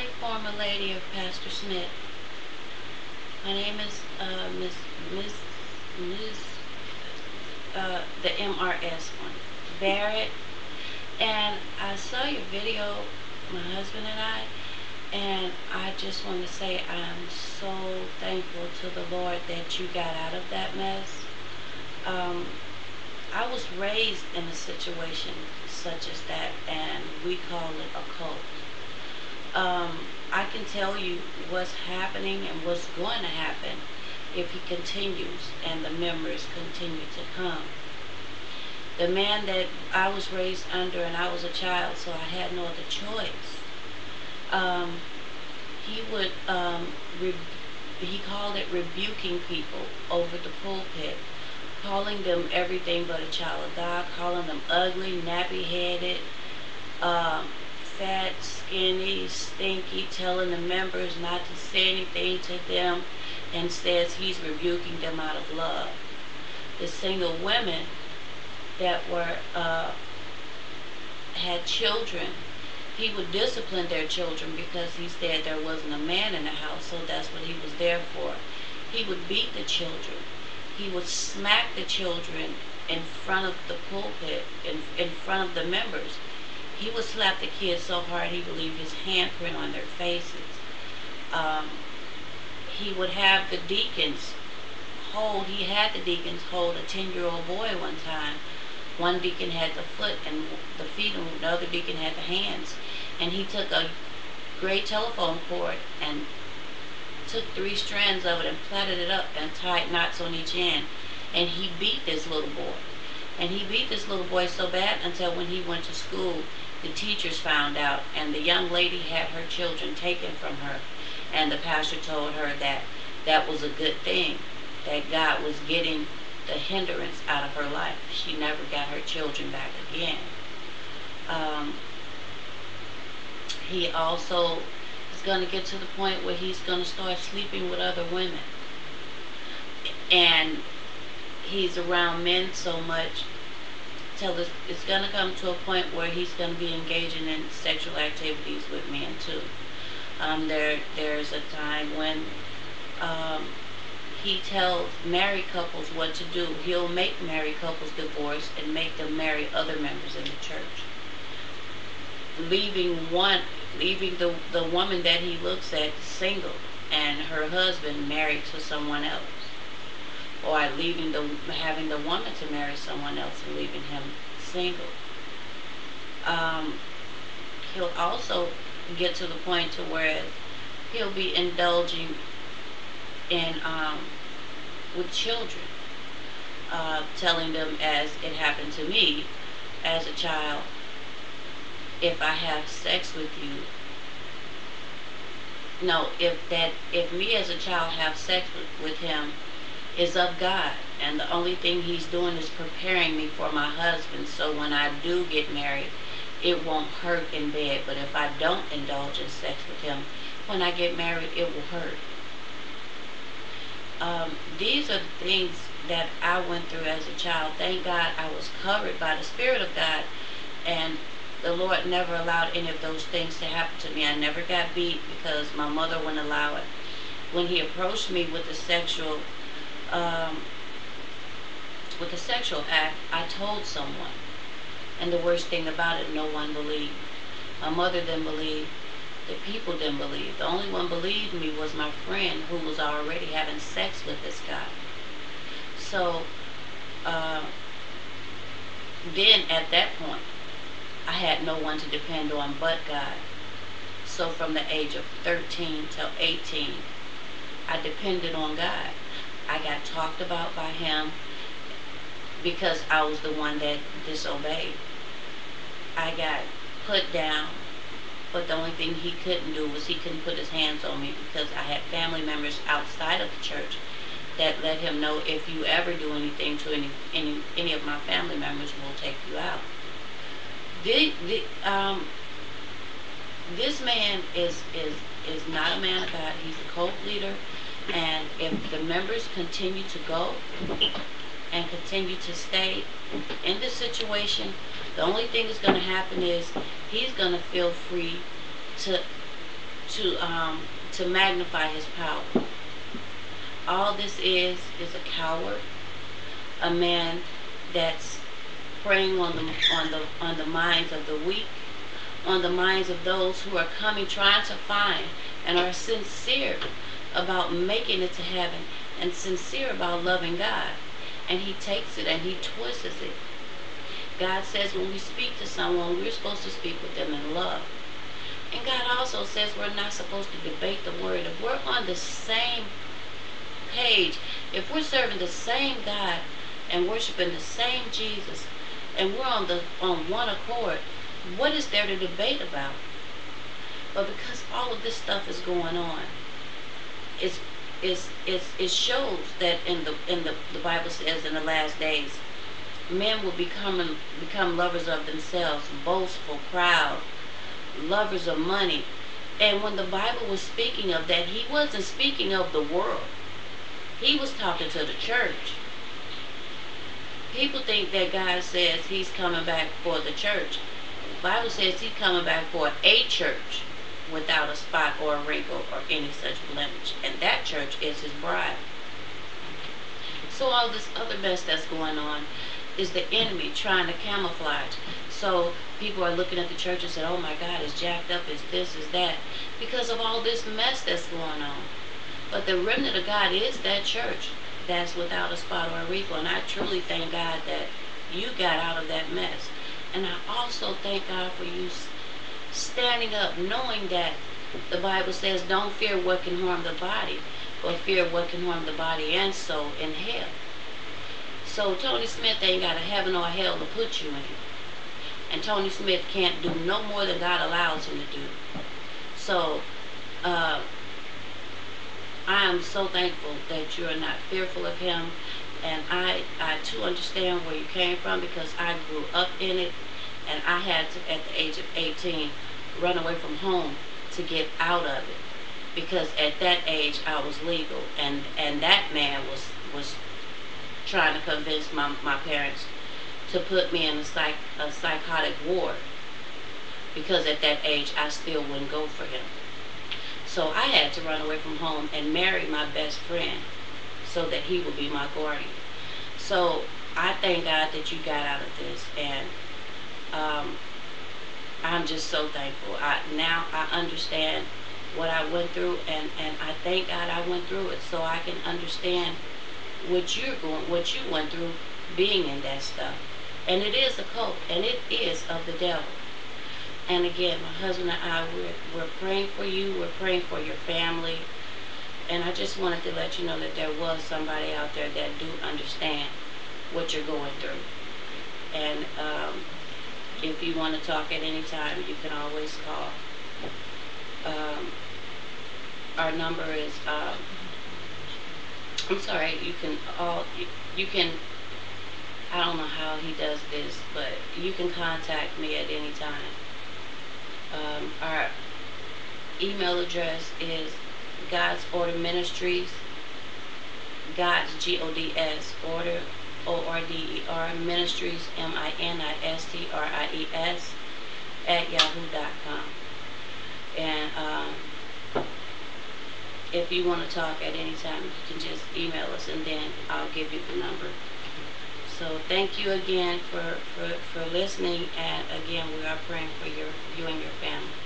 Hi, former lady of Pastor Smith. My name is Miss Miss the MRS one, Barrett, and I saw your video, my husband and I just want to say I'm so thankful to the Lord that you got out of that mess. Um, I was raised in a situation such as that, and we call it a cult. um, I can tell you what's happening and what's going to happen if he continues and the members continue to come. The man that I was raised under, and I was a child, so I had no other choice. Um, he would, he called it rebuking people over the pulpit, calling them everything but a child of God, calling them ugly, nappy-headed, um, fat, skinny, stinky, telling the members not to say anything to them, and says he's rebuking them out of love. The single women that were had children, he would discipline their children because he said there wasn't a man in the house, so that's what he was there for. He would beat the children. He would smack the children in front of the pulpit, in front of the members. He would slap the kids so hard he would leave his handprint on their faces. Um, he would have the deacons he had the deacons hold a 10-year-old boy one time. One deacon had the foot and the feet, and the other deacon had the hands. And he took a gray telephone cord and took 3 strands of it and plaited it up and tied knots on each end. And he beat this little boy. And he beat this little boy so bad until when he went to school, the teachers found out, and the young lady had her children taken from her. And the pastor told her that that was a good thing, that God was getting the hindrance out of her life. She never got her children back again. He also is going to get to the point where he's going to start sleeping with other women. And he's around men so much till it's going to come to a point where he's going to be engaging in sexual activities with men too. There's a time when he tells married couples what to do. He'll make married couples divorce and make them marry other members in the church, leaving the woman that he looks at single and her husband married to someone else, or having the woman to marry someone else and leaving him single. He'll also get to the point to where he'll be indulging in with children, telling them, as it happened to me as a child, if I have sex with you, no, if me as a child have sex with him is of God, and the only thing he's doing is preparing me for my husband, so when I do get married, it won't hurt in bed. But if I don't indulge in sex with him, when I get married, it will hurt. These are the things that I went through as a child. Thank God I was covered by the Spirit of God, and the Lord never allowed any of those things to happen to me. I never got beat because my mother wouldn't allow it. When he approached me with the sexual act, I told someone, and the worst thing about it, no one believed. My mother didn't believe. The people didn't believe. The only one believed me was my friend, who was already having sex with this guy. So then at that point, I had no one to depend on but God. So from the age of 13 till 18, I depended on God. I got talked about by him because I was the one that disobeyed. I got put down, but the only thing he couldn't do was he couldn't put his hands on me because I had family members outside of the church that let him know, if you ever do anything to any of my family members, we'll take you out. This man is not a man of God. He's a cult leader, and if the members continue to go and continue to stay in this situation, the only thing that's going to happen is he's going to feel free to to magnify his power. All this is a coward, a man that's preying on the minds of the weak, on the minds of those who are coming, trying to find, and are sincere about making it to heaven, and sincere about loving God. And he takes it and he twists it. God says when we speak to someone, we're supposed to speak with them in love. And God also says we're not supposed to debate the word. If we're on the same page, if we're serving the same God and worshiping the same Jesus, and we're on one accord, what is there to debate about? But because all of this stuff is going on, it shows that in the Bible says in the last days, men will become lovers of themselves, boastful, proud, lovers of money. And when the Bible was speaking of that, he wasn't speaking of the world. He was talking to the church. People think that God says he's coming back for the church. The Bible says he's coming back for a church without a spot or a wrinkle or any such blemish. And that church is his bride. So all this other mess that's going on is the enemy trying to camouflage. So people are looking at the church and saying, oh my God, it's jacked up, it's this, it's that, because of all this mess that's going on. But the remnant of God is that church that's without a spot or a wrinkle. And I truly thank God that you got out of that mess. And I also thank God for you standing up, knowing that the Bible says don't fear what can harm the body, but fear what can harm the body and soul in hell. So Tony Smith ain't got a heaven or a hell to put you in. And Tony Smith can't do no more than God allows him to do. So I am so thankful that you are not fearful of him. And I too understand where you came from, because I grew up in it. And I had to, at the age of 18, run away from home to get out of it. Because at that age, I was legal. And that man was trying to convince my parents to put me in a psychotic ward. Because at that age, I still wouldn't go for him. So I had to run away from home and marry my best friend so that he would be my guardian. So I thank God that you got out of this, and I'm just so thankful. Now I understand what I went through, and I thank God I went through it so I can understand what you went through being in that stuff. And it is a cult, and it is of the devil. And again, my husband and I, we're praying for you. We're praying for your family. And I just wanted to let you know that there was somebody out there that do understand what you're going through. And if you want to talk at any time, you can always call. Our number is, I'm sorry, you can, I don't know how he does this, but you can contact me at any time. Our email address is God's Order Ministries, God's G-O-D-S, Order, O-R-D-E-R, Ministries, M-I-N-I-S-T-R-I-E-S, at yahoo.com. And if you want to talk at any time, you can just email us, and then I'll give you the number. So thank you again for listening, and again, we are praying for you and your family.